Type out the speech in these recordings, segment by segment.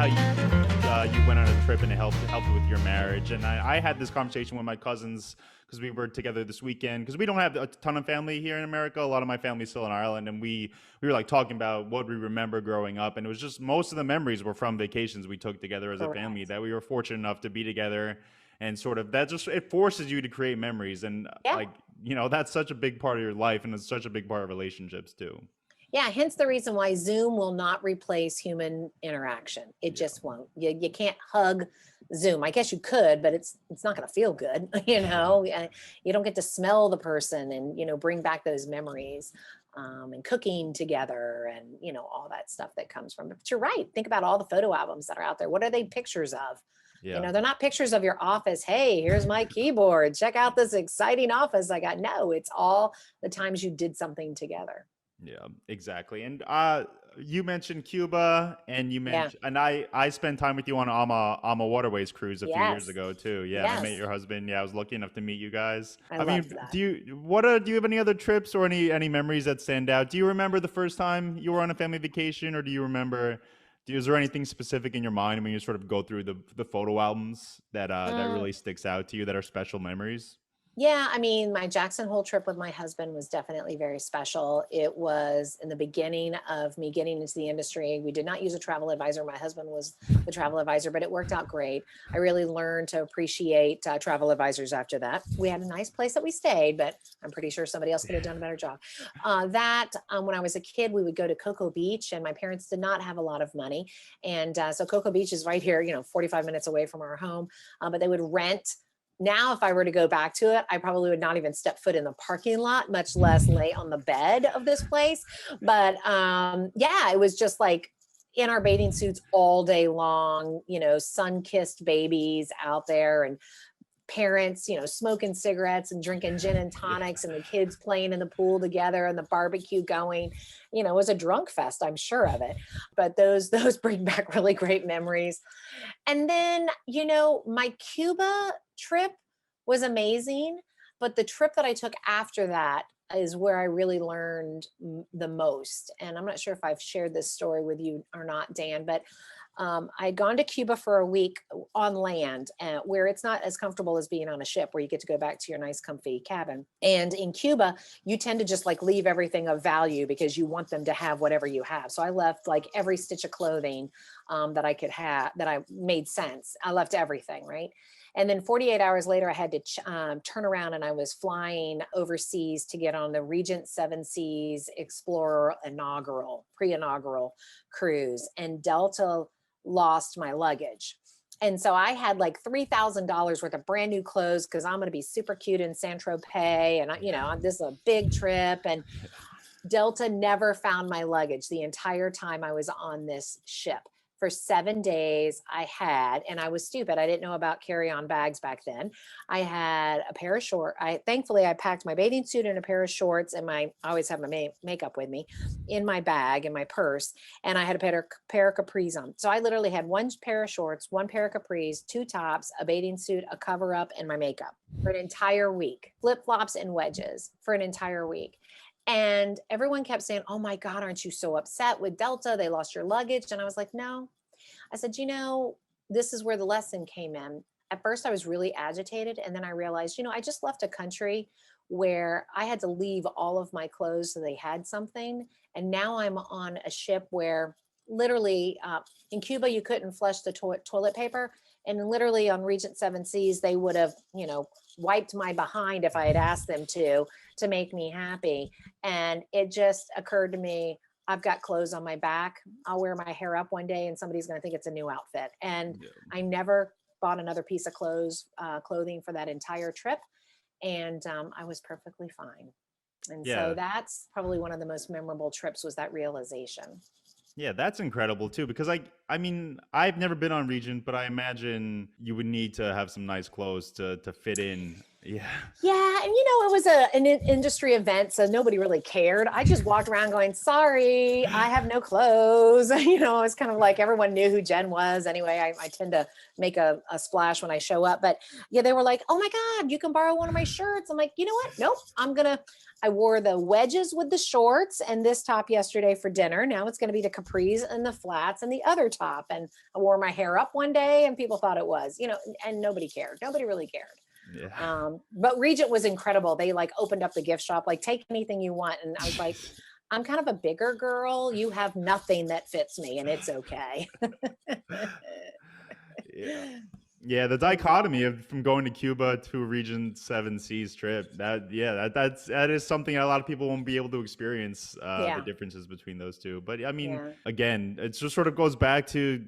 how you went on a trip and it helped with your marriage. And I had this conversation with my cousins because we were together this weekend because we don't have a ton of family here in America. A lot of my family's still in Ireland, and we were like talking about what we remember growing up, and it was just most of the memories were from vacations we took together as a family Correct. that we were fortunate enough to be together. And sort of that just it forces you to create memories, and Yeah. like that's such a big part of your life, and it's such a big part of relationships too. Yeah, hence the reason why Zoom will not replace human interaction. It Yeah. just won't. You can't hug Zoom. I guess you could, but it's not going to feel good. You don't get to smell the person and bring back those memories, and cooking together and all that stuff that comes from it. But you're right. Think about all the photo albums that are out there. What are they pictures of? Yeah. They're not pictures of your office. Hey, here's my keyboard. Check out this exciting office I got. No, it's all the times you did something together. Yeah, exactly. And you mentioned Cuba, and you Yeah. mentioned, and I spent time with you on Ama Waterways cruise a few years Yes. ago too. Yeah, and I met Yes. your husband. Yeah, I was lucky enough to meet you guys. I I loved mean, that. do you have any other trips or any memories that stand out? Do you remember the first time you were on a family vacation, or do you remember? Is there anything specific in your mind when you sort of go through the photo albums that Mm, really sticks out to you that are special memories? yeah, I mean, my Jackson Hole trip with my husband was definitely very special. It was in the beginning of me getting into the industry. We did not use a travel advisor. My husband was the travel advisor, but it worked out great. I really learned to appreciate travel advisors after that. We had a nice place that we stayed, but I'm pretty sure somebody else could have done a better job. When I was a kid, we would go to Cocoa Beach, and my parents did not have a lot of money. And so Cocoa Beach is right here, 45 minutes away from our home, but they would rent. Now, if I were to go back to it, I probably would not even step foot in the parking lot, much less lay on the bed of this place. But yeah, it was just like in our bathing suits all day long, sun kissed babies out there, and parents, smoking cigarettes and drinking gin and Yeah. tonics, and the kids playing in the pool together and the barbecue going. It was a drunk fest, I'm sure of it. But those bring back really great memories. And then, my Cuba trip was amazing, but the trip that I took after that is where I really learned the most. And I'm not sure if I've shared this story with you or not, Dan, but I'd gone to Cuba for a week on land, where it's not as comfortable as being on a ship where you get to go back to your nice, comfy cabin. And in Cuba, you tend to just like leave everything of value because you want them to have whatever you have. So I left like every stitch of clothing that I could have that I made sense. I left everything, right? And then 48 hours later, I had to turn around, and I was flying overseas to get on the Regent Seven Seas Explorer pre-inaugural cruise. And Delta lost my luggage. And so I had like $3,000 worth of brand new clothes because I'm going to be super cute in San Tropez. And, this is a big trip. And Delta never found my luggage the entire time I was on this ship. For 7 days, and I was stupid. I didn't know about carry-on bags back then. I had a pair of shorts. Thankfully, I packed my bathing suit and a pair of shorts, and I always have my makeup with me in my bag, in my purse, and I had a pair of capris on. So I literally had one pair of shorts, one pair of capris, two tops, a bathing suit, a cover up, and my makeup for an entire week. Flip-flops and wedges for an entire week. And everyone kept saying, "Oh my God, aren't you so upset with Delta? They lost your luggage." And I was like, no. I said, this is where the lesson came in. At first, I was really agitated. And then I realized, I just left a country where I had to leave all of my clothes so they had something. And now I'm on a ship where literally in Cuba, you couldn't flush the toilet paper. And literally on Regent Seven Seas, they would have, wiped my behind if I had asked them to make me happy. And it just occurred to me, I've got clothes on my back. I'll wear my hair up one day and somebody's going to think it's a new outfit. And Yeah. I never bought another piece of clothing for that entire trip. And I was perfectly fine. And so Yeah. that's probably one of the most memorable trips, was that realization. Yeah, that's incredible too because I mean, I've never been on Regent, but I imagine you would need to have some nice clothes to fit in Yeah. Yeah, and it was an industry event, so nobody really cared. I just walked around going, "Sorry, I have no clothes." It was kind of like everyone knew who Jen was. Anyway, I tend to make a splash when I show up, but yeah, they were like, "Oh my God, you can borrow one of my shirts." I'm like, you know what? Nope, I wore the wedges with the shorts and this top yesterday for dinner. Now it's going to be the capris and the flats and the other top. And I wore my hair up one day, and people thought it was, and nobody cared. Nobody really cared. Yeah. But Regent was incredible. They like opened up the gift shop, like take anything you want. And I was like, I'm kind of a bigger girl. You have nothing that fits me, and it's okay. Yeah. Yeah, the dichotomy of from going to Cuba to a Region 7 Seas trip, that is something that a lot of people won't be able to experience, the Yeah. differences between those two. But I mean, Yeah. again, it just sort of goes back to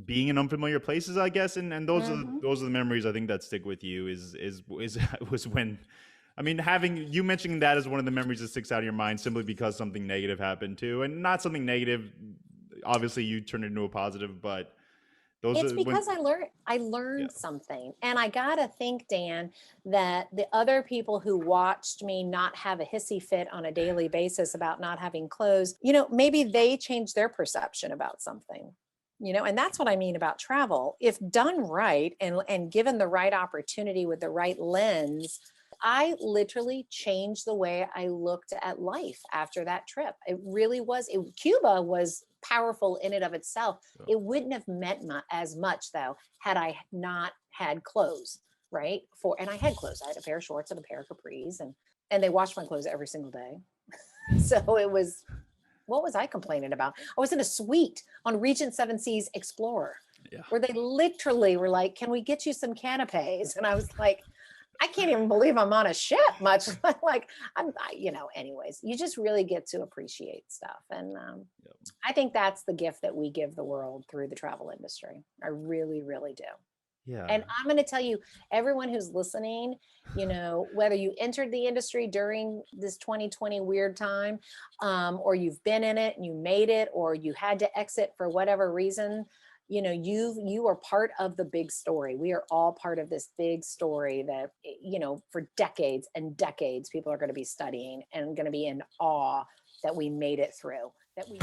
being in unfamiliar places, I guess, and Hmm. those are the memories I think that stick with you is was when, I mean, having you mentioning that as one of the memories that sticks out of your mind simply because something negative happened too, and not something negative. Obviously, you turned it into a positive, but those It's are when, because I yeah. learned something. And I gotta think, Dan, that the other people who watched me not have a hissy fit on a daily basis about not having clothes, maybe they changed their perception about something. And that's what I mean about travel. If done right and given the right opportunity with the right lens, I literally changed the way I looked at life after that trip. It really was. Cuba was powerful in and of itself. So, It wouldn't have meant as much though had I not had clothes, right? And I had clothes. I had a pair of shorts and a pair of capris, and they washed my clothes every single day. So it was, what was I complaining about? I was in a suite on Regent Seven Seas Explorer, yeah. where they literally were like, "Can we get you some canapes?" And I was like, I can't even believe I'm on a ship, much like anyways, you just really get to appreciate stuff. And Yep. I think that's the gift that we give the world through the travel industry. I really, really do. Yeah. And I'm going to tell you, everyone who's listening, whether you entered the industry during this 2020 weird time, or you've been in it and you made it, or you had to exit for whatever reason, you are part of the big story. We are all part of this big story that, for decades and decades, people are going to be studying and going to be in awe that we made it through, that we